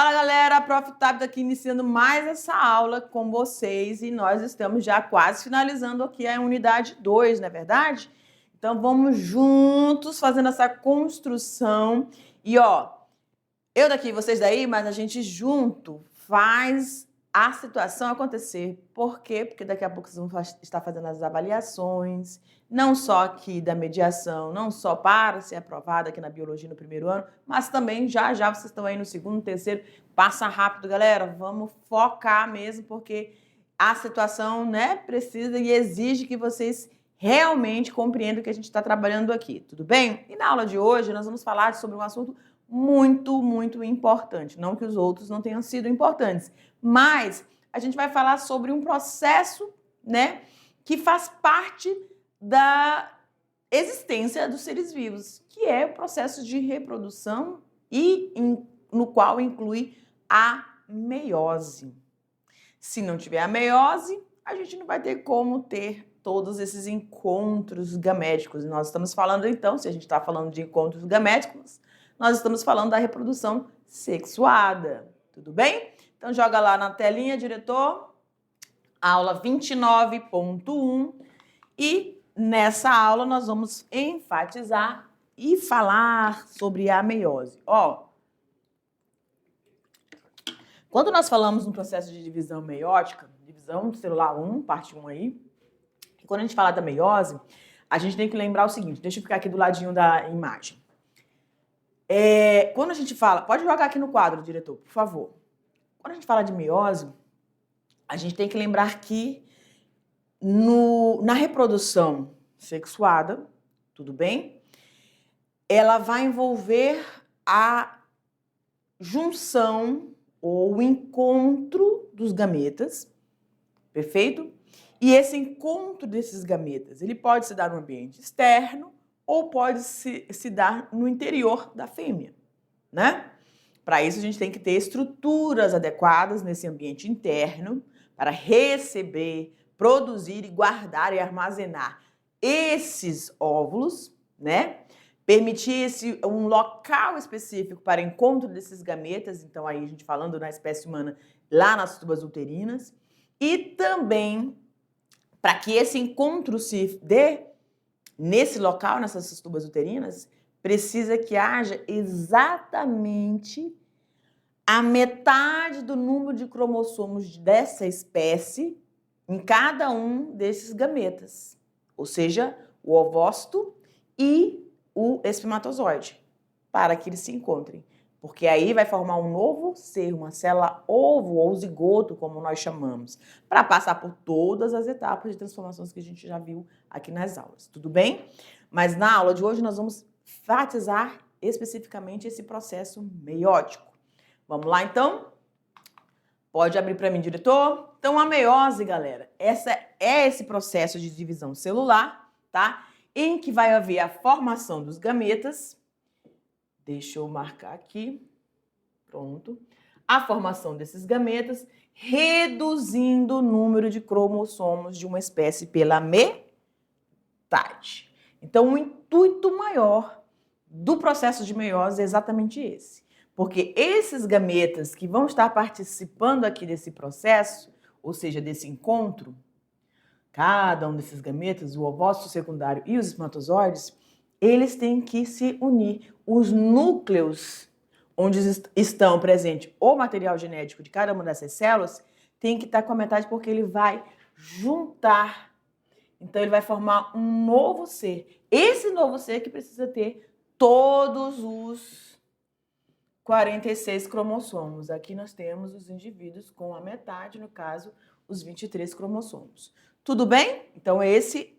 Fala galera, Prof. Tabita aqui iniciando mais essa aula com vocês e nós estamos já quase finalizando aqui a unidade 2, não é verdade? Então vamos juntos fazendo essa construção e eu daqui, vocês daí, mas a gente junto faz a situação acontecer. Por quê? Porque daqui a pouco vocês vão estar fazendo as avaliações, não só aqui da mediação, não só para ser aprovada aqui na biologia no primeiro ano, mas também já vocês estão aí no segundo, terceiro. Passa rápido, galera. Vamos focar mesmo, porque a situação, né, precisa e exige que vocês realmente compreendam o que a gente está trabalhando aqui, tudo bem? E na aula de hoje nós vamos falar sobre um assunto muito importante. Não que os outros não tenham sido importantes, mas a gente vai falar sobre um processo, né, que faz parte da existência dos seres vivos, que é o processo de reprodução e no qual inclui a meiose. Se não tiver a meiose, a gente não vai ter como ter todos esses encontros gaméticos. Nós estamos falando, então, se a gente está falando de encontros gaméticos, nós estamos falando da reprodução sexuada, tudo bem? Então, joga lá na telinha, diretor, aula 29.1 e nessa aula nós vamos enfatizar e falar sobre a meiose. Quando nós falamos no processo de divisão meiótica, divisão celular 1, parte 1 aí, e quando a gente fala da meiose, a gente tem que lembrar o seguinte, deixa eu ficar aqui do ladinho da imagem. Quando a gente fala, pode jogar aqui no quadro, diretor, por favor. Quando a gente fala de meiose, a gente tem que lembrar que na reprodução sexuada, tudo bem? Ela vai envolver a junção ou o encontro dos gametas, perfeito? E esse encontro desses gametas, ele pode se dar no ambiente externo ou pode se dar no interior da fêmea, né? Para isso, a gente tem que ter estruturas adequadas nesse ambiente interno para receber, produzir e guardar e armazenar esses óvulos, né? Permitir um local específico para encontro desses gametas, então aí a gente falando na espécie humana, lá nas tubas uterinas, e também para que esse encontro se dê nesse local, nessas tubas uterinas, precisa que haja exatamente a metade do número de cromossomos dessa espécie em cada um desses gametas, ou seja, o ovócito e o espermatozoide, para que eles se encontrem. Porque aí vai formar um novo ser, uma célula ovo ou zigoto, como nós chamamos, para passar por todas as etapas de transformações que a gente já viu aqui nas aulas, tudo bem? Mas na aula de hoje nós vamos enfatizar especificamente esse processo meiótico. Vamos lá, então? Pode abrir para mim, diretor? Então, a meiose, galera, esse processo de divisão celular, tá? Em que vai haver a formação dos gametas. Deixa eu marcar aqui. Pronto. A formação desses gametas, reduzindo o número de cromossomos de uma espécie pela metade. Então, o intuito maior do processo de meiose é exatamente esse. Porque esses gametas que vão estar participando aqui desse processo, ou seja, desse encontro, cada um desses gametas, o ovócito secundário e os espermatozoides, eles têm que se unir. Os núcleos onde estão presentes o material genético de cada uma dessas células tem que estar com a metade porque ele vai juntar. Então, ele vai formar um novo ser. Esse novo ser que precisa ter todos os 46 cromossomos. Aqui nós temos os indivíduos com a metade, no caso, os 23 cromossomos. Tudo bem? Então, esse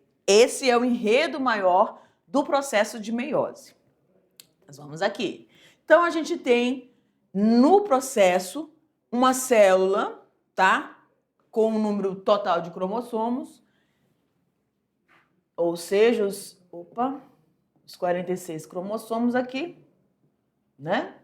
é o enredo maior do processo de meiose. Nós vamos aqui. Então, a gente tem no processo uma célula, tá? Com um número total de cromossomos, ou seja, os 46 cromossomos aqui, né?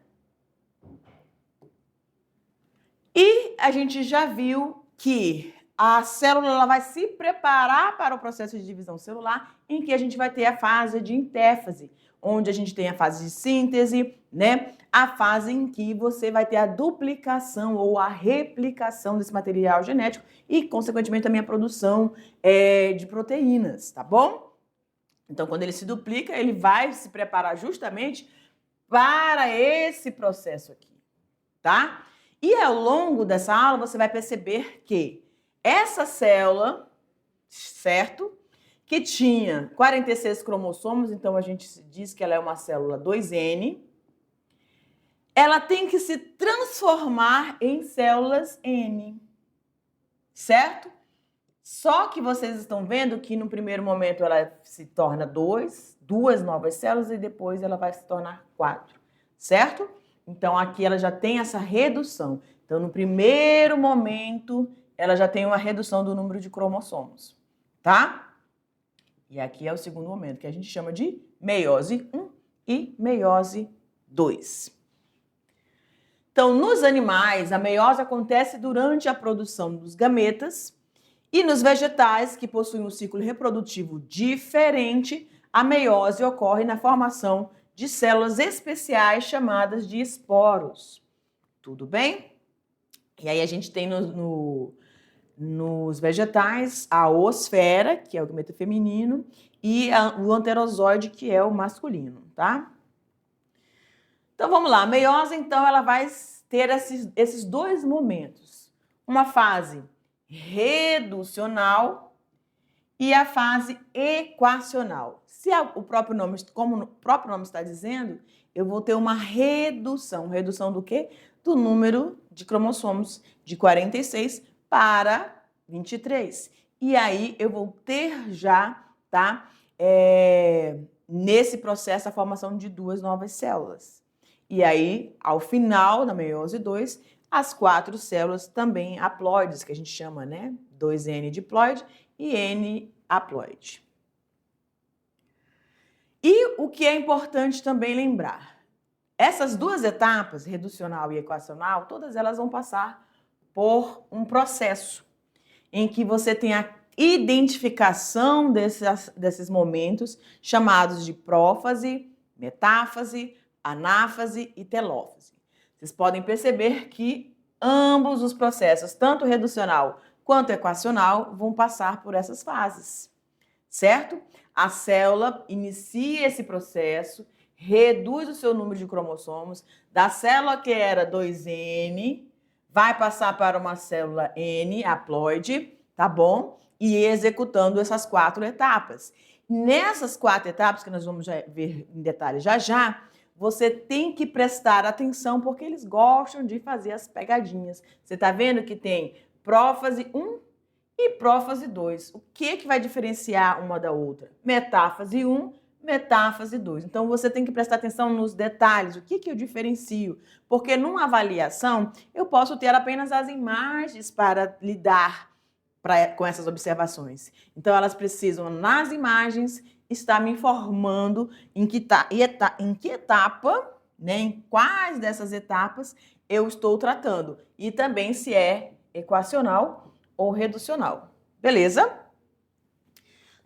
E a gente já viu que a célula ela vai se preparar para o processo de divisão celular, em que a gente vai ter a fase de intéfase, onde a gente tem a fase de síntese, né? A fase em que você vai ter a duplicação ou a replicação desse material genético e, consequentemente, também a produção de proteínas, tá bom? Então, quando ele se duplica, ele vai se preparar justamente para esse processo aqui, tá? E ao longo dessa aula, você vai perceber que essa célula, certo? Que tinha 46 cromossomos, então a gente diz que ela é uma célula 2N, ela tem que se transformar em células N, certo? Só que vocês estão vendo que no primeiro momento ela se torna duas novas células e depois ela vai se tornar 4, certo? Então aqui ela já tem essa redução. Então no primeiro momento ela já tem uma redução do número de cromossomos, tá? E aqui é o segundo momento, que a gente chama de meiose 1 e meiose 2. Então, nos animais, a meiose acontece durante a produção dos gametas e nos vegetais, que possuem um ciclo reprodutivo diferente, a meiose ocorre na formação de células especiais chamadas de esporos. Tudo bem? E aí a gente tem nos vegetais a oosfera, que é o gameta feminino, e o anterozoide, que é o masculino, tá? Então, vamos lá. A meiose, então, ela vai ter esses dois momentos. Uma fase reducional e a fase equacional. Se o próprio nome, como o próprio nome está dizendo, eu vou ter uma redução. Redução do quê? Do número de cromossomos de 46 para 23. E aí eu vou ter já, tá? Nesse processo, a formação de duas novas células. E aí, ao final da meiose 2, as 4 células também haploides, que a gente chama, né? 2N diploide e N haploide. E o que é importante também lembrar? Essas duas etapas, reducional e equacional, todas elas vão passar por um processo em que você tem a identificação desses momentos chamados de prófase, metáfase, anáfase e telófase. Vocês podem perceber que ambos os processos, tanto reducional quanto equacional, vão passar por essas fases, certo? A célula inicia esse processo, reduz o seu número de cromossomos, da célula que era 2N, vai passar para uma célula N, haploide, tá bom? E executando essas 4 etapas. Nessas 4 etapas, que nós vamos ver em detalhe já já, você tem que prestar atenção, porque eles gostam de fazer as pegadinhas. Você está vendo que tem prófase 1 e prófase 2. O que vai diferenciar uma da outra? Metáfase 1, metáfase 2. Então, você tem que prestar atenção nos detalhes. O que eu diferencio? Porque numa avaliação, eu posso ter apenas as imagens para lidar com essas observações. Então, elas precisam, nas imagens, estar me informando em que etapa, né, em quais dessas etapas eu estou tratando. E também se é equacional ou reducional. Beleza?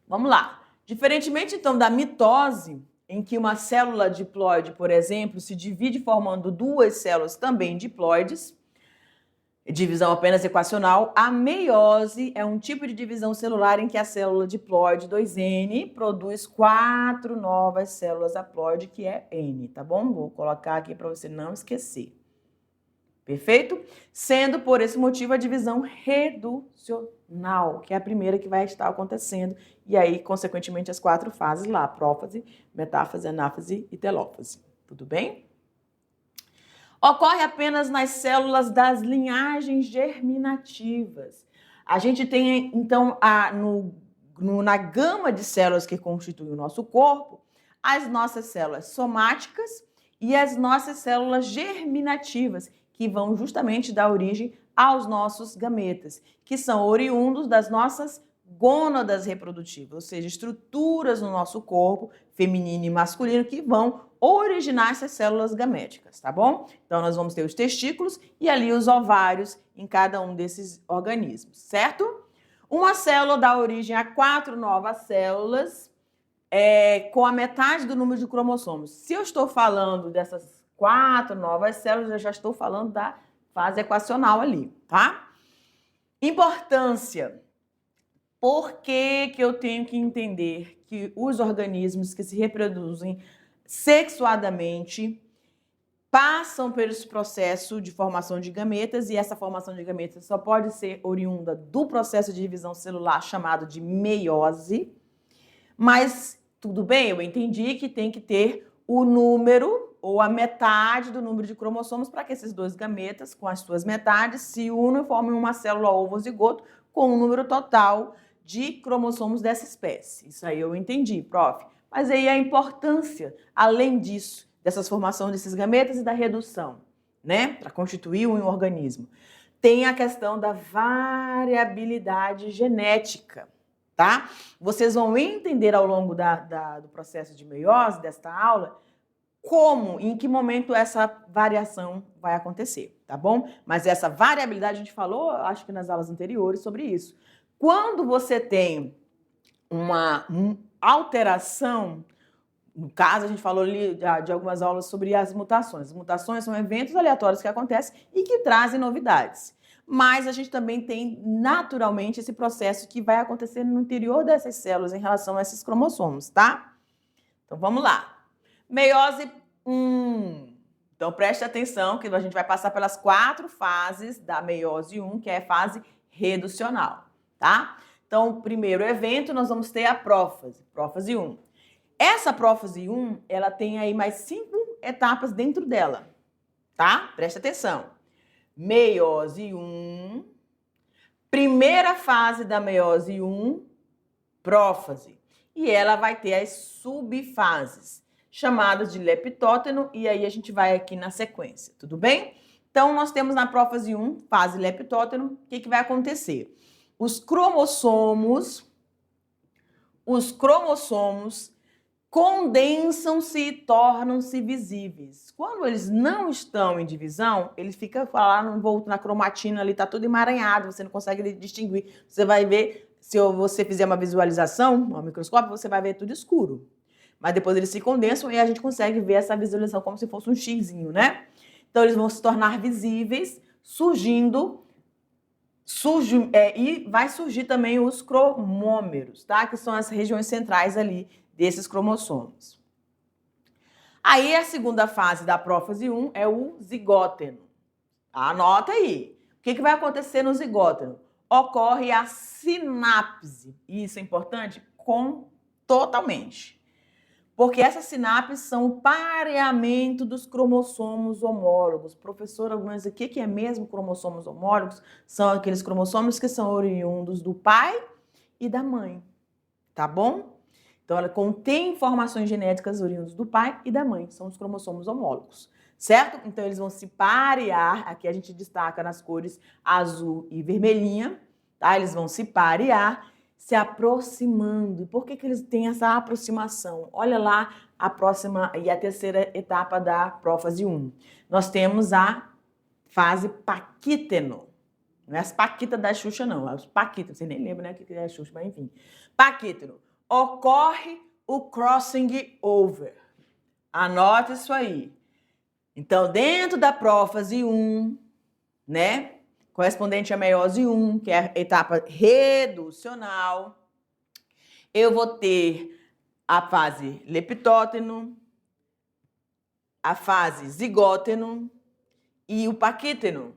Vamos lá. Diferentemente, então, da mitose, em que uma célula diploide, por exemplo, se divide formando 2 células também diploides, divisão apenas equacional, a meiose é um tipo de divisão celular em que a célula diploide 2N produz 4 novas células haploide, que é N, tá bom? Vou colocar aqui para você não esquecer. Perfeito? Sendo, por esse motivo, a divisão reducional, que é a primeira que vai estar acontecendo, e aí, consequentemente, as 4 fases lá, prófase, metáfase, anáfase e telófase. Tudo bem? Ocorre apenas nas células das linhagens germinativas. A gente tem, então, na gama de células que constituem o nosso corpo, as nossas células somáticas e as nossas células germinativas, que vão justamente dar origem aos nossos gametas, que são oriundos das nossas gônadas reprodutivas, ou seja, estruturas no nosso corpo, feminino e masculino, que vão originar essas células gaméticas, tá bom? Então, nós vamos ter os testículos e ali os ovários em cada um desses organismos, certo? Uma célula dá origem a 4 novas células com a metade do número de cromossomos. Se eu estou falando dessas 4 novas células, eu já estou falando da fase equacional ali, tá? Importância. Por que eu tenho que entender que os organismos que se reproduzem sexuadamente passam por esse processo de formação de gametas, e essa formação de gametas só pode ser oriunda do processo de divisão celular chamado de meiose. Mas tudo bem, eu entendi que tem que ter o número ou a metade do número de cromossomos para que esses dois gametas, com as suas metades, se unam e formem uma célula ovo-zigoto com o número total de cromossomos dessa espécie. Isso aí eu entendi, prof. Mas aí a importância, além disso, dessas formações desses gametas e da redução, né, para constituir um organismo. Tem a questão da variabilidade genética, tá? Vocês vão entender ao longo do processo de meiose, desta aula, como, em que momento essa variação vai acontecer, tá bom? Mas essa variabilidade, a gente falou, acho que nas aulas anteriores, sobre isso. Quando você tem uma alteração, no caso, a gente falou ali de algumas aulas sobre as mutações. As mutações são eventos aleatórios que acontecem e que trazem novidades. Mas a gente também tem, naturalmente, esse processo que vai acontecer no interior dessas células em relação a esses cromossomos, tá? Então, vamos lá. Meiose 1. Então, preste atenção que a gente vai passar pelas 4 fases da meiose 1, que é a fase reducional, tá? Então, o primeiro evento, nós vamos ter a prófase, prófase 1. Essa prófase 1, ela tem aí mais 5 etapas dentro dela, tá? Presta atenção. Meiose 1, primeira fase da meiose 1, prófase. E ela vai ter as subfases, chamadas de leptóteno, e aí a gente vai aqui na sequência, tudo bem? Então, nós temos na prófase 1, fase leptóteno, o que vai acontecer? Os cromossomos condensam-se e tornam-se visíveis. Quando eles não estão em divisão, ele fica lá envolto na cromatina ali, tá tudo emaranhado, você não consegue distinguir. Você vai ver, se você fizer uma visualização no microscópio, você vai ver tudo escuro. Mas depois eles se condensam e a gente consegue ver essa visualização como se fosse um xizinho, né? Então eles vão se tornar visíveis, e vai surgir também os cromômeros, tá? Que são as regiões centrais ali desses cromossomos. Aí a segunda fase da prófase 1 é o zigóteno. Anota aí. O que vai acontecer no zigóteno? Ocorre a sinapse. E isso é importante? Totalmente. Porque essas sinapses são o pareamento dos cromossomos homólogos. Professora, mas o que é mesmo cromossomos homólogos? São aqueles cromossomos que são oriundos do pai e da mãe, tá bom? Então, ela contém informações genéticas oriundas do pai e da mãe, são os cromossomos homólogos, certo? Então, eles vão se parear, aqui a gente destaca nas cores azul e vermelhinha, tá? Eles vão se parear, se aproximando. E por que eles têm essa aproximação? Olha lá a próxima e a terceira etapa da prófase 1. Nós temos a fase paquíteno. Não é as paquitas da Xuxa, não. É os paquitas. Você nem lembra, né, o que é a Xuxa, mas enfim. Paquíteno. Ocorre o crossing over. Anota isso aí. Então, dentro da prófase 1, né, correspondente à meiose 1, que é a etapa reducional, eu vou ter a fase leptóteno, a fase zigóteno e o paquíteno.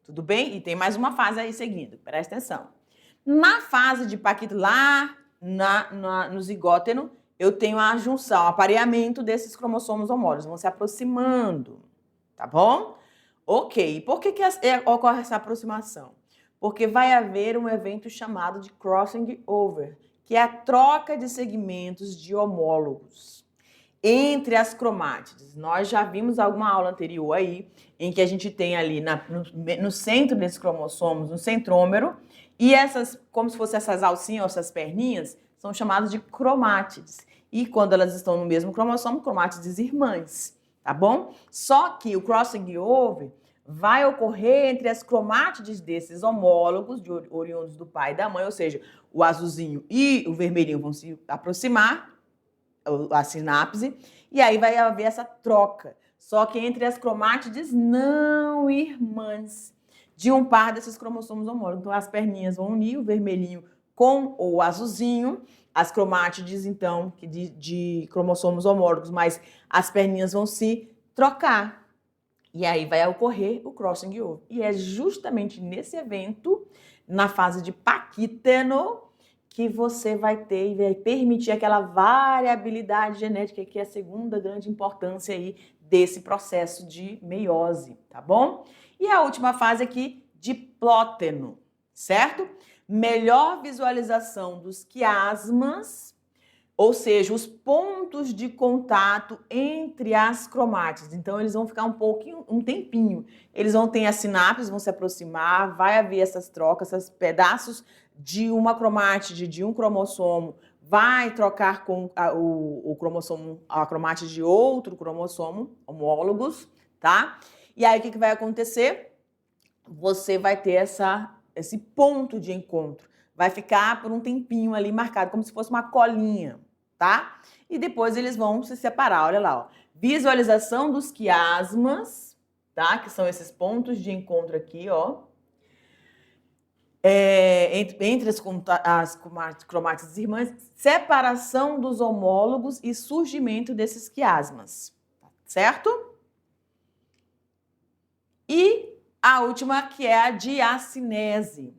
Tudo bem? E tem mais uma fase aí seguindo, presta atenção. Na fase de paquíteno, lá no zigóteno, eu tenho a junção, o apareamento desses cromossomos homólogos, vão se aproximando, tá bom? Ok, por que ocorre essa aproximação? Porque vai haver um evento chamado de crossing over, que é a troca de segmentos de homólogos entre as cromátides. Nós já vimos alguma aula anterior aí, em que a gente tem ali no centro desses cromossomos, no centrômero, e essas, como se fossem essas alcinhas ou essas perninhas, são chamadas de cromátides. E quando elas estão no mesmo cromossomo, cromátides irmãs, tá bom? Só que o crossing over vai ocorrer entre as cromátides desses homólogos, oriundos do pai e da mãe, ou seja, o azulzinho e o vermelhinho vão se aproximar, a sinapse, e aí vai haver essa troca. Só que entre as cromátides não irmãs de um par desses cromossomos homólogos. Então, as perninhas vão unir o vermelhinho com o azulzinho, as cromátides, então, de cromossomos homólogos, mas as perninhas vão se trocar. E aí vai ocorrer o crossing over. E é justamente nesse evento, na fase de paquíteno, que você vai ter e vai permitir aquela variabilidade genética, que é a segunda grande importância aí desse processo de meiose, tá bom? E a última fase aqui, diplóteno, certo? Melhor visualização dos quiasmas, ou seja, os pontos de contato entre as cromátides. Então, eles vão ficar um tempinho. Eles vão ter as sinapses, vão se aproximar, vai haver essas trocas, esses pedaços de uma cromátide, de um cromossomo, vai trocar com o cromossomo, a cromátide de outro cromossomo, homólogos, tá? E aí, o que vai acontecer? Você vai ter esse ponto de encontro. Vai ficar por um tempinho ali marcado, como se fosse uma colinha, tá? E depois eles vão se separar, olha lá, ó. Visualização dos quiasmas, tá? Que são esses pontos de encontro aqui, ó. Entre as cromátides irmãs, separação dos homólogos e surgimento desses quiasmas, certo? E a última, que é a diacinese.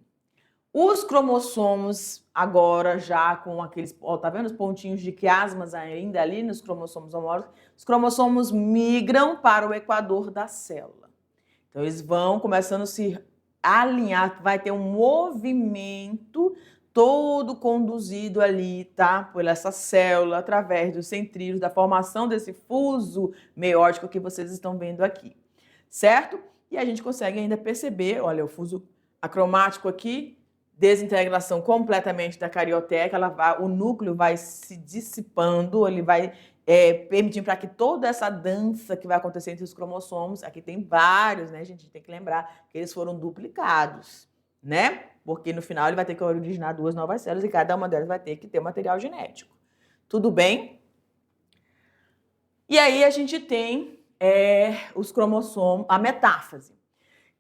Os cromossomos, agora já com aqueles, ó, tá vendo os pontinhos de quiasmas ainda ali nos cromossomos homólogos? Os cromossomos migram para o equador da célula. Então, eles vão começando a se alinhar, vai ter um movimento todo conduzido ali, tá? Por essa célula, através dos centríolos, da formação desse fuso meiótico que vocês estão vendo aqui, certo? E a gente consegue ainda perceber, olha, o fuso acromático aqui, desintegração completamente da carioteca, o núcleo vai se dissipando, ele vai permitindo para que toda essa dança que vai acontecer entre os cromossomos, aqui tem vários, né, gente? Tem que lembrar que eles foram duplicados, né? Porque no final ele vai ter que originar 2 novas células e cada uma delas vai ter que ter material genético. Tudo bem? E aí a gente tem os cromossomos, a metáfase.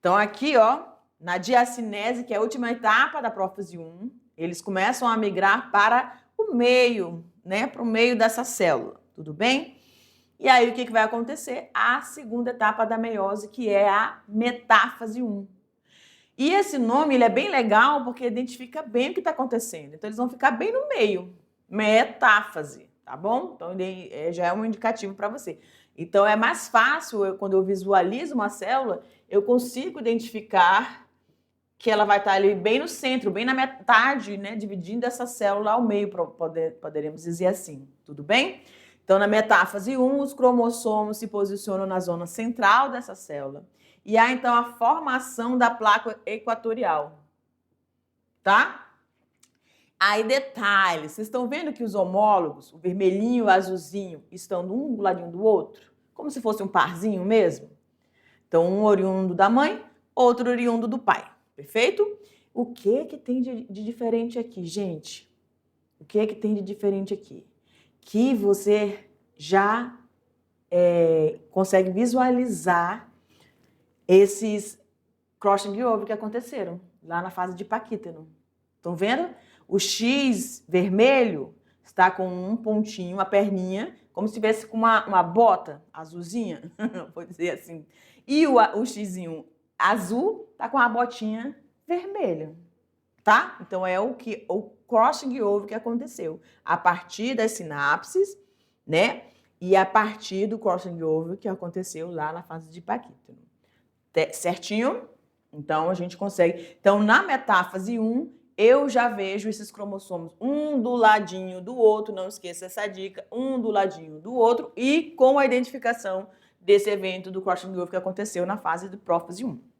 Então aqui, ó, na diacinese, que é a última etapa da prófase 1, eles começam a migrar para o meio, né, para o meio dessa célula, tudo bem? E aí o que vai acontecer? A segunda etapa da meiose, que é a metáfase 1. E esse nome ele é bem legal porque identifica bem o que está acontecendo. Então eles vão ficar bem no meio, metáfase, tá bom? Então já é um indicativo para você. Então é mais fácil, quando eu visualizo uma célula, eu consigo identificar que ela vai estar ali bem no centro, bem na metade, né, dividindo essa célula ao meio, poderemos dizer assim, tudo bem? Então, na metáfase 1, os cromossomos se posicionam na zona central dessa célula. E há, então, a formação da placa equatorial, tá? Aí, detalhe, vocês estão vendo que os homólogos, o vermelhinho e o azulzinho, estão um do ladinho do outro? Como se fosse um parzinho mesmo? Então, um oriundo da mãe, outro oriundo do pai. Perfeito? O que tem de diferente aqui, gente? O que tem de diferente aqui? Que você já consegue visualizar esses crossing over que aconteceram lá na fase de paquíteno. Estão vendo? O X vermelho está com um pontinho, uma perninha, como se tivesse com uma bota azulzinha, vou dizer assim. E o Xzinho azul está com a botinha vermelha, tá? Então é o crossing over que aconteceu a partir das sinapses, né? E a partir do crossing over que aconteceu lá na fase de paquíteno. Certinho? Então a gente consegue. Então na metáfase 1, eu já vejo esses cromossomos um do ladinho do outro, não esqueça essa dica, um do ladinho do outro e com a identificação desse evento do crossing over que aconteceu na fase do prófase 1.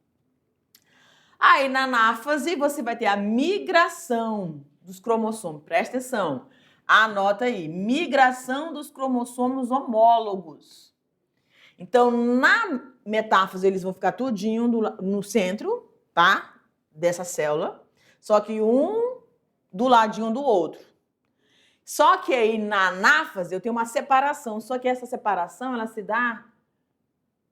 Aí, na anáfase, você vai ter a migração dos cromossomos. Presta atenção. Anota aí. Migração dos cromossomos homólogos. Então, na metáfase, eles vão ficar tudinho no centro, tá? Dessa célula. Só que um do ladinho do outro. Só que aí, na anáfase, eu tenho uma separação. Só que essa separação, ela se dá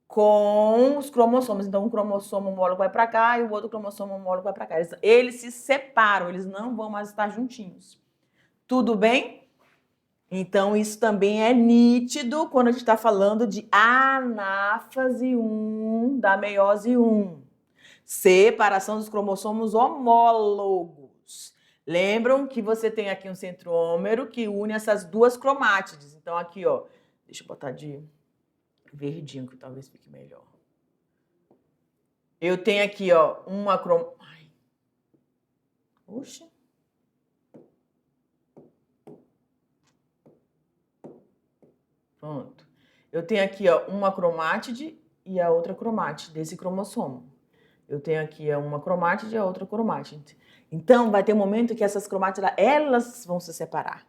com os cromossomos. Então, um cromossomo homólogo vai para cá e o outro cromossomo homólogo vai para cá. Eles se separam, eles não vão mais estar juntinhos. Tudo bem? Então, isso também é nítido quando a gente está falando de anáfase 1 da meiose 1. Separação dos cromossomos homólogos. Lembram que você tem aqui um centrômero que une essas duas cromátides. Então, aqui, ó, deixa eu botar de verdinho, que talvez fique melhor. Eu tenho aqui, ó, uma Oxe. Pronto. Eu tenho aqui, ó, uma cromátide e a outra cromátide desse cromossomo. Eu tenho aqui uma cromátide e a outra cromátide. Então, vai ter um momento que essas cromátides, elas vão se separar.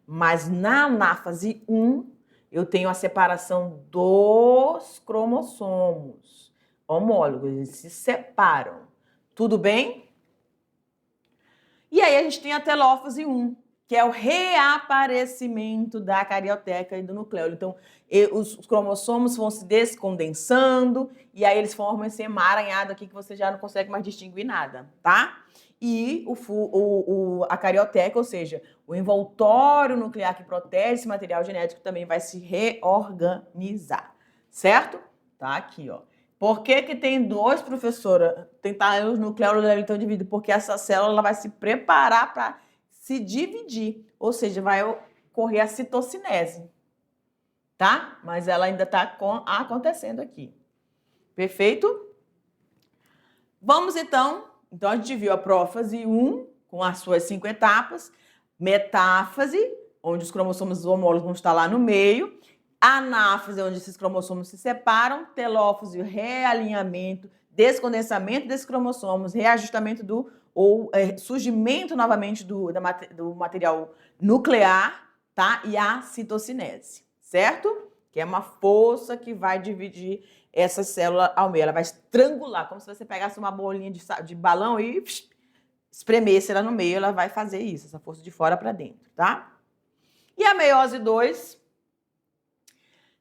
Mas na anáfase 1, eu tenho a separação dos cromossomos homólogos. Eles se separam. Tudo bem? E aí a gente tem a telófase 1, que é o reaparecimento da carioteca e do nucleolo. Então, os cromossomos vão se descondensando e aí eles formam esse emaranhado aqui que você já não consegue mais distinguir nada, tá? E a carioteca, ou seja, o envoltório nuclear que protege esse material genético também vai se reorganizar, certo? Tá aqui, ó. Por que que tem dois, professora? Tentar os nucleolos estão divididos? Porque essa célula ela vai se preparar para se dividir, ou seja, vai ocorrer a citocinese, tá? Mas ela ainda está acontecendo aqui. Perfeito? Vamos então a gente viu a prófase 1, com as suas 5 etapas, metáfase, onde os cromossomos homólogos vão estar lá no meio, anáfase, onde esses cromossomos se separam, telófase, realinhamento, descondensamento desses cromossomos, reajustamento surgimento novamente do material nuclear, tá? E a citocinese, certo? Que é uma força que vai dividir essa célula ao meio. Ela vai estrangular, como se você pegasse uma bolinha de balão e espremesse ela no meio, ela vai fazer isso, essa força de fora para dentro, tá? E a meiose 2,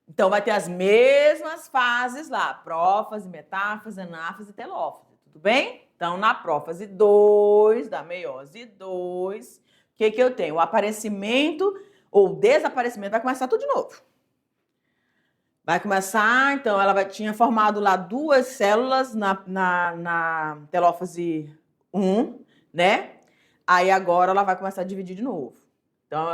então vai ter as mesmas fases lá, prófase, metáfase, anáfase e telófase, tudo bem? Então, na prófase 2, da meiose 2, o que eu tenho? O aparecimento ou desaparecimento vai começar tudo de novo. Vai começar, então, ela tinha formado lá 2 células na telófase 1, né? Aí agora ela vai começar a dividir de novo. Então,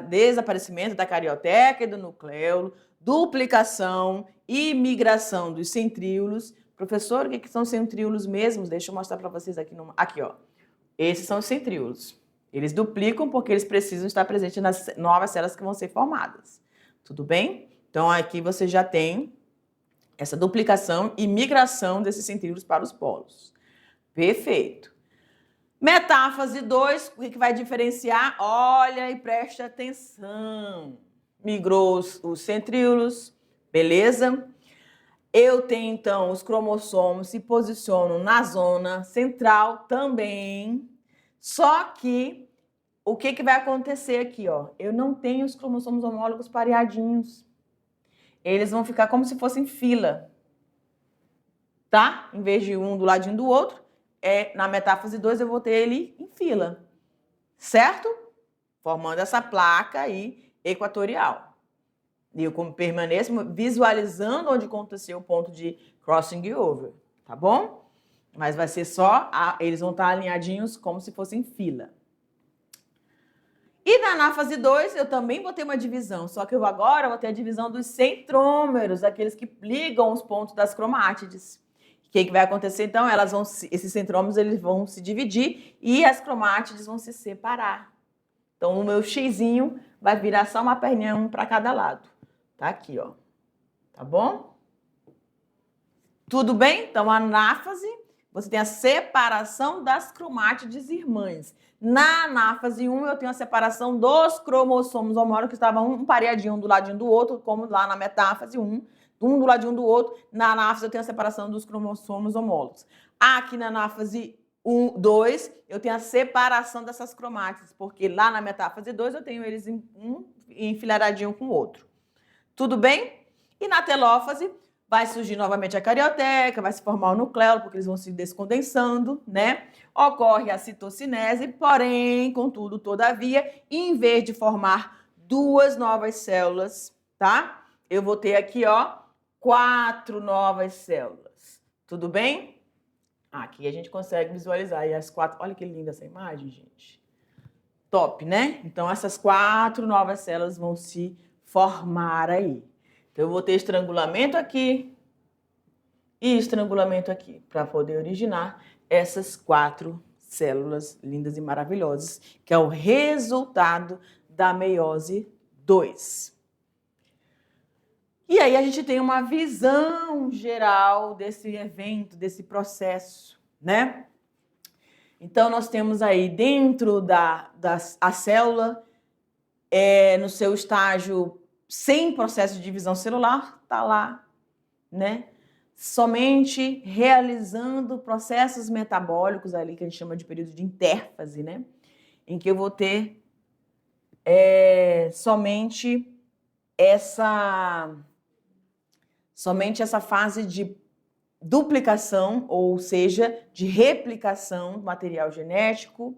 desaparecimento da carioteca e do nucleolo, duplicação e migração dos centríolos. Professor, o que são centríolos mesmos? Deixa eu mostrar para vocês aqui. Aqui, ó. Esses são os centríolos. Eles duplicam porque eles precisam estar presentes nas novas células que vão ser formadas. Tudo bem? Então, aqui você já tem essa duplicação e migração desses centríolos para os polos. Perfeito. Metáfase 2, o que vai diferenciar? Olha e preste atenção. Migrou os centríolos, beleza? Eu tenho, então, os cromossomos se posicionam na zona central também. Só que, o que vai acontecer aqui, ó? Eu não tenho os cromossomos homólogos pareadinhos. Eles vão ficar como se fossem fila, tá? Em vez de um do ladinho do outro, na metáfase 2 eu vou ter ele em fila, certo? Formando essa placa aí equatorial. E eu permaneço visualizando onde aconteceu o ponto de crossing over, tá bom? Mas vai ser só, eles vão estar alinhadinhos como se fossem fila. E na anáfase 2, eu também vou ter uma divisão, só que eu agora vou ter a divisão dos centrômeros, aqueles que ligam os pontos das cromátides. O que vai acontecer, então? Esses centrômeros eles vão se dividir e as cromátides vão se separar. Então, o meu xizinho vai virar só uma perninha, um para cada lado. Tá aqui, ó. Tá bom? Tudo bem? Então, a anáfase, você tem a separação das cromátides irmãs. Na anáfase 1, eu tenho a separação dos cromossomos homólogos, que estavam um pareadinho do ladinho do outro, como lá na metáfase 1, um do ladinho do outro. Na anáfase eu tenho a separação dos cromossomos homólogos. Aqui na anáfase 2, eu tenho a separação dessas cromátides, porque lá na metáfase 2 eu tenho eles enfileiradinho com o outro. Tudo bem? E na telófase vai surgir novamente a carioteca, vai se formar o nucleolo, porque eles vão se descondensando, né? Ocorre a citocinese, porém, contudo, todavia, em vez de formar 2 novas células, tá? Eu vou ter aqui, ó, 4 novas células. Tudo bem? Aqui a gente consegue visualizar aí as 4. Olha que linda essa imagem, gente. Top, né? Então, essas 4 novas células vão se formar aí. Então, eu vou ter estrangulamento aqui e estrangulamento aqui, para poder originar essas 4 células lindas e maravilhosas, que é o resultado da meiose 2. E aí a gente tem uma visão geral desse evento, desse processo, né? Então, nós temos aí dentro a célula, no seu estágio sem processo de divisão celular, tá lá, né? Somente realizando processos metabólicos ali, que a gente chama de período de intérfase, né? Em que eu vou ter somente essa fase de duplicação, ou seja, de replicação do material genético.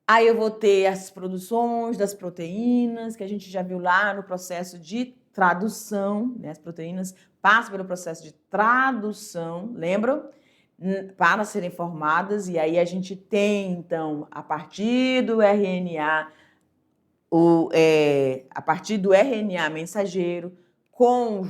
Aí eu vou ter as produções das proteínas, que a gente já viu lá no processo de tradução, né? As proteínas passam pelo processo de tradução, lembram? Para serem formadas, e aí a gente tem, então, a partir do RNA, a partir do RNA mensageiro, com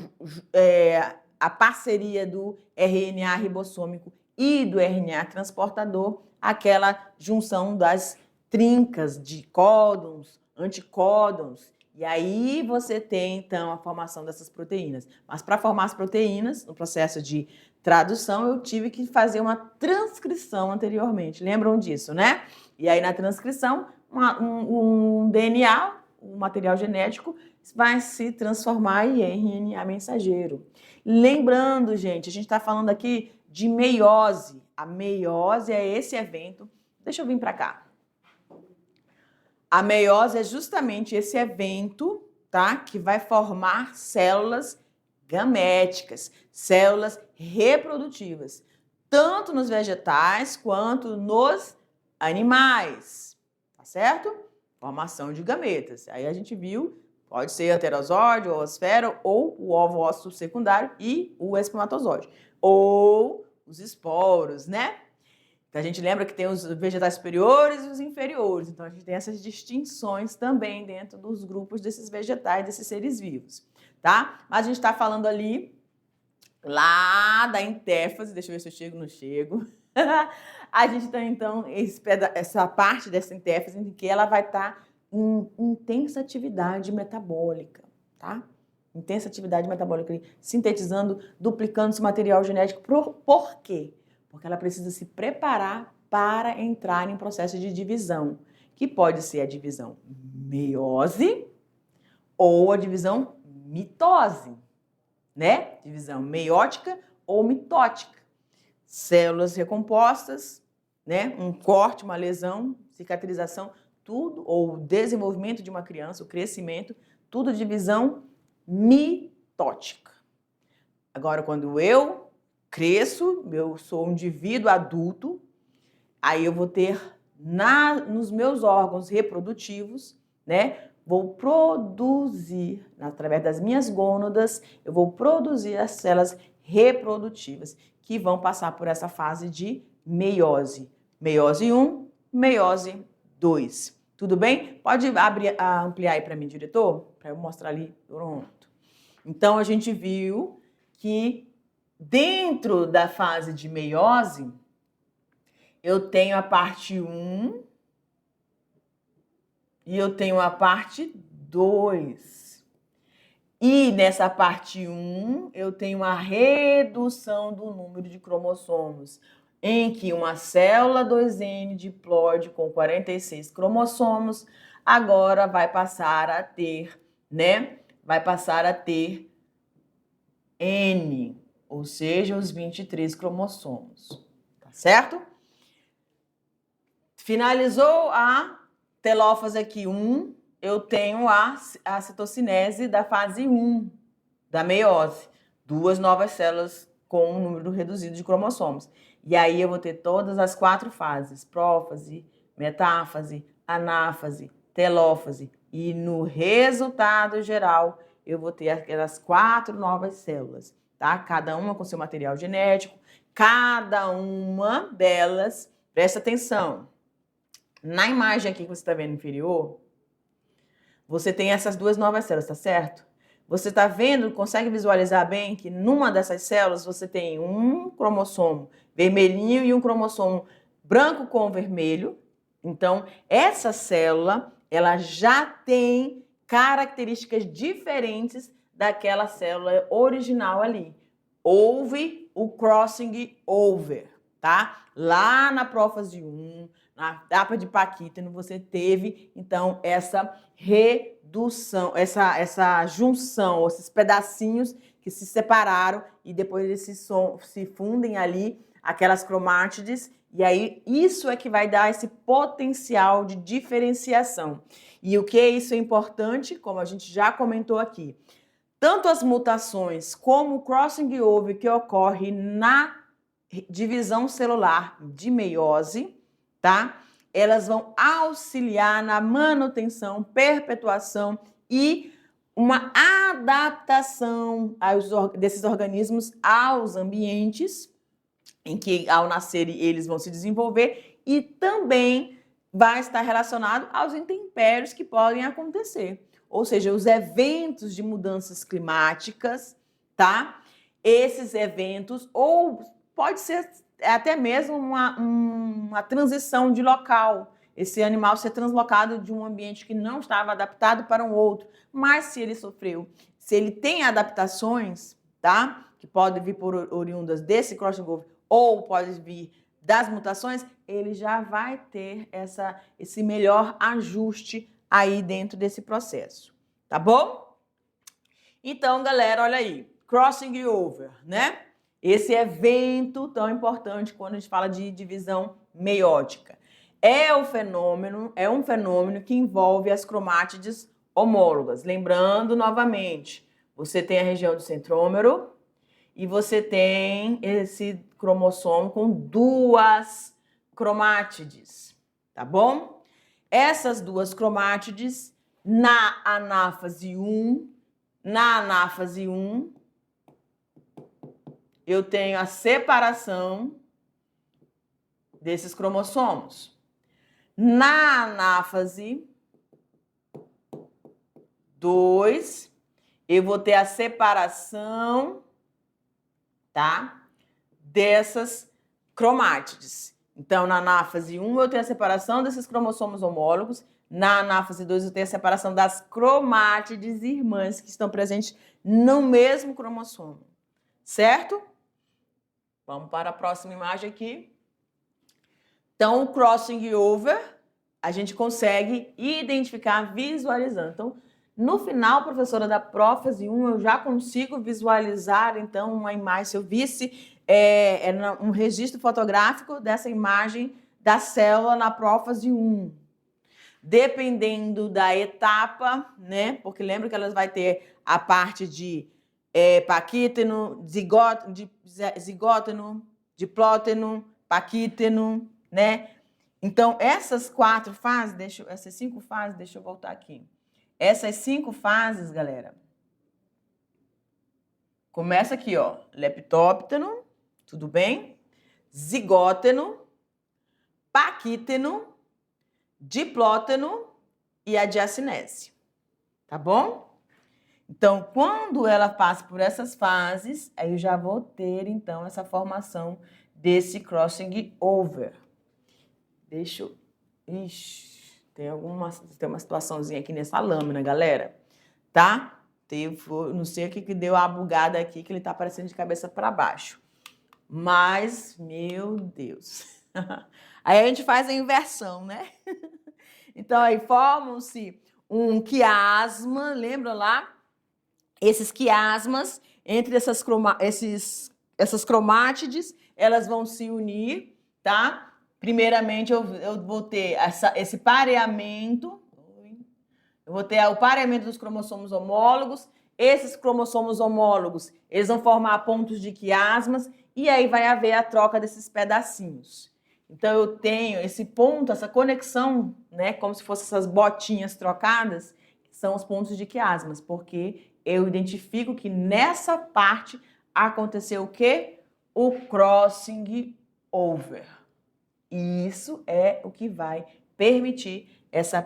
a parceria do RNA ribossômico e do RNA transportador, aquela junção das trincas de códons, anticódons, e aí você tem, então, a formação dessas proteínas. Mas para formar as proteínas, no processo de tradução, eu tive que fazer uma transcrição anteriormente. Lembram disso, né? E aí, na transcrição, um DNA, um material genético, vai se transformar em RNA mensageiro. Lembrando, gente, a gente está falando aqui de meiose. A meiose é esse evento. Deixa eu vir para cá. A meiose é justamente esse evento, tá? Que vai formar células gaméticas, células reprodutivas, tanto nos vegetais quanto nos animais, tá certo? Formação de gametas. Aí a gente viu, pode ser heterozóide, oosfera, ou o ovócito secundário e o espermatozoide, ou os esporos, né? Então, a gente lembra que tem os vegetais superiores e os inferiores. Então, a gente tem essas distinções também dentro dos grupos desses vegetais, desses seres vivos, tá? Mas a gente está falando ali, lá da intérfase, deixa eu ver se eu chego ou não chego. A gente tem, então, essa parte dessa intérfase em que ela vai estar em intensa atividade metabólica, tá? Intensa atividade metabólica, sintetizando, duplicando esse material genético. Por quê? Porque ela precisa se preparar para entrar em processo de divisão, que pode ser a divisão meiose ou a divisão mitose, né? Divisão meiótica ou mitótica. Células recompostas, né? Um corte, uma lesão, cicatrização, tudo, ou desenvolvimento de uma criança, o crescimento, tudo divisão mitótica. Agora, quando eu cresço, eu sou um indivíduo adulto, aí eu vou ter nos meus órgãos reprodutivos, né? Vou produzir, através das minhas gônadas, eu vou produzir as células reprodutivas que vão passar por essa fase de meiose. Meiose 1, meiose 2. Tudo bem? Pode ampliar aí para mim, diretor? Para eu mostrar ali. Pronto. Então, a gente viu que dentro da fase de meiose, eu tenho a parte 1 e eu tenho a parte 2. E nessa parte 1, eu tenho a redução do número de cromossomos, em que uma célula 2N diploide com 46 cromossomos agora vai passar a ter, né? Vai passar a ter N, ou seja, os 23 cromossomos. Tá certo? Finalizou a telófase aqui 1, eu tenho a citocinese da fase 1 da meiose. 2 novas células com um número reduzido de cromossomos. E aí eu vou ter todas as 4 fases: prófase, metáfase, anáfase, telófase. E no resultado geral, eu vou ter aquelas 4 novas células, tá? Cada uma com seu material genético, cada uma delas, presta atenção. Na imagem aqui que você está vendo inferior, você tem essas 2 novas células, tá certo? Você está vendo, consegue visualizar bem que numa dessas células você tem um cromossomo vermelhinho e um cromossomo branco com vermelho. Então, essa célula, ela já tem características diferentes daquela célula original ali. Houve o crossing over, tá? Lá na prófase 1, na etapa de Paquítano, você teve, então, essa redução, essa junção, esses pedacinhos que se separaram e depois eles se fundem ali, aquelas cromátides, e aí isso é que vai dar esse potencial de diferenciação. E o que isso é importante, como a gente já comentou aqui, tanto as mutações como o crossing over que ocorre na divisão celular de meiose, tá? Elas vão auxiliar na manutenção, perpetuação e uma adaptação desses organismos aos ambientes em que, ao nascerem, eles vão se desenvolver, e também vai estar relacionado aos intempéries que podem acontecer. Ou seja, os eventos de mudanças climáticas, tá? Esses eventos, ou pode ser até mesmo uma transição de local, esse animal ser translocado de um ambiente que não estava adaptado para um outro. Mas se ele tem adaptações, tá? Que podem vir por oriundas desse crossover ou pode vir das mutações, ele já vai ter esse melhor ajuste aí dentro desse processo, tá bom? Então, galera, olha aí, crossing over, né? Esse evento tão importante quando a gente fala de divisão meiótica. É um fenômeno que envolve as cromátides homólogas. Lembrando novamente, você tem a região do centrômero e você tem esse cromossomo com 2 cromátides, tá bom? Essas 2 cromátides na anáfase 1, eu tenho a separação desses cromossomos. Na anáfase 2, eu vou ter a separação, tá? Dessas cromátides. Então, na anáfase 1, eu tenho a separação desses cromossomos homólogos. Na anáfase 2, eu tenho a separação das cromátides irmãs que estão presentes no mesmo cromossomo. Certo? Vamos para a próxima imagem aqui. Então, o crossing over, a gente consegue identificar visualizando. Então, no final, professora, da prófase 1, eu já consigo visualizar, então, uma imagem. Se eu visse um registro fotográfico dessa imagem da célula na prófase 1. Dependendo da etapa, né? Porque lembra que elas vai ter a parte de paquíteno, zigóteno, diplóteno, paquíteno, né? Então, essas 4 fases, essas 5 fases, deixa eu voltar aqui. Essas 5 fases, galera, começa aqui, ó, leptópteno, tudo bem? Zigóteno, paquíteno, diplóteno e a diacinese, tá bom? Então, quando ela passa por essas fases, aí eu já vou ter, então, essa formação desse crossing over. Deixa eu... Ixi, tem uma situaçãozinha aqui nessa lâmina, galera, tá? Não sei o que deu a bugada aqui, que ele tá aparecendo de cabeça para baixo. Mas, meu Deus. Aí a gente faz a inversão, né? Então, aí formam-se um quiasma, lembra lá? esses quiasmas, entre essas cromátides, elas vão se unir, tá? Primeiramente, eu vou ter esse pareamento, eu vou ter o pareamento dos cromossomos homólogos. Esses cromossomos homólogos, eles vão formar pontos de quiasmas e aí vai haver a troca desses pedacinhos. Então, eu tenho esse ponto, essa conexão, né, como se fossem essas botinhas trocadas, que são os pontos de quiasmas, porque eu identifico que nessa parte aconteceu o quê? O crossing over. E isso é o que vai permitir essa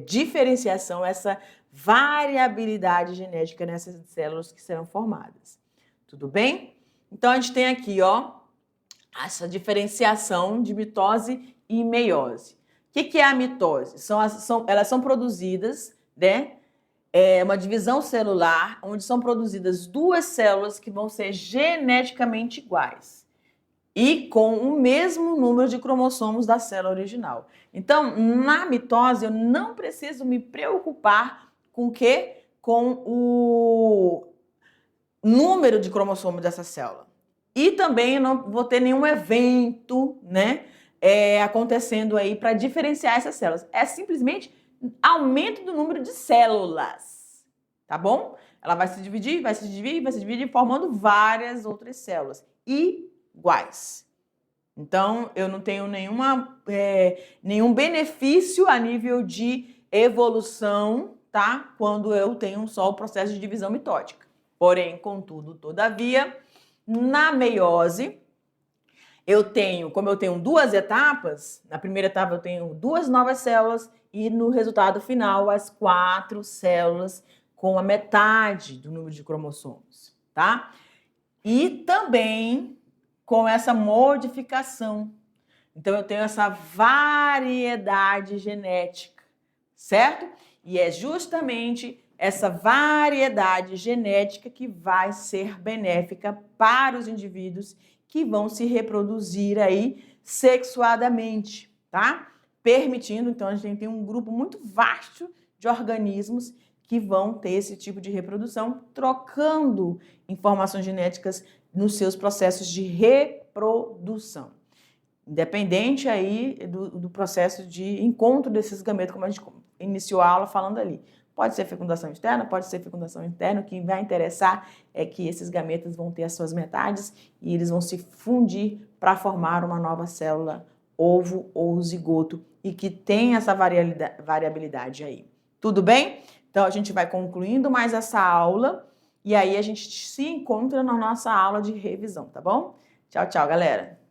diferenciação, essa variabilidade genética nessas células que serão formadas. Tudo bem? Então, a gente tem aqui, ó, essa diferenciação de mitose e meiose. O que é a mitose? Elas são produzidas, né? É uma divisão celular, onde são produzidas duas células que vão ser geneticamente iguais e com o mesmo número de cromossomos da célula original. Então, na mitose, eu não preciso me preocupar com o quê? Com o número de cromossomos dessa célula. E também eu não vou ter nenhum evento, né, acontecendo aí para diferenciar essas células. É simplesmente aumento do número de células, tá bom? Ela vai se dividir, vai se dividir, vai se dividir, formando várias outras células iguais. Então, eu não tenho nenhum benefício a nível de evolução, tá? Quando eu tenho só o processo de divisão mitótica. Porém, contudo, todavia, na meiose, como eu tenho duas etapas, na primeira etapa eu tenho duas novas células e no resultado final as 4 células com a metade do número de cromossomos, tá? E também com essa modificação. Então, eu tenho essa variedade genética, certo? E é justamente essa variedade genética que vai ser benéfica para os indivíduos que vão se reproduzir aí sexuadamente, tá? Permitindo, então, a gente tem um grupo muito vasto de organismos que vão ter esse tipo de reprodução, trocando informações genéticas nos seus processos de reprodução. Independente aí do processo de encontro desses gametas, como a gente iniciou a aula falando ali. Pode ser fecundação externa, pode ser fecundação interna. O que vai interessar é que esses gametas vão ter as suas metades e eles vão se fundir para formar uma nova célula, ovo ou zigoto, e que tem essa variabilidade aí. Tudo bem? Então, a gente vai concluindo mais essa aula e aí a gente se encontra na nossa aula de revisão, tá bom? Tchau, tchau, galera!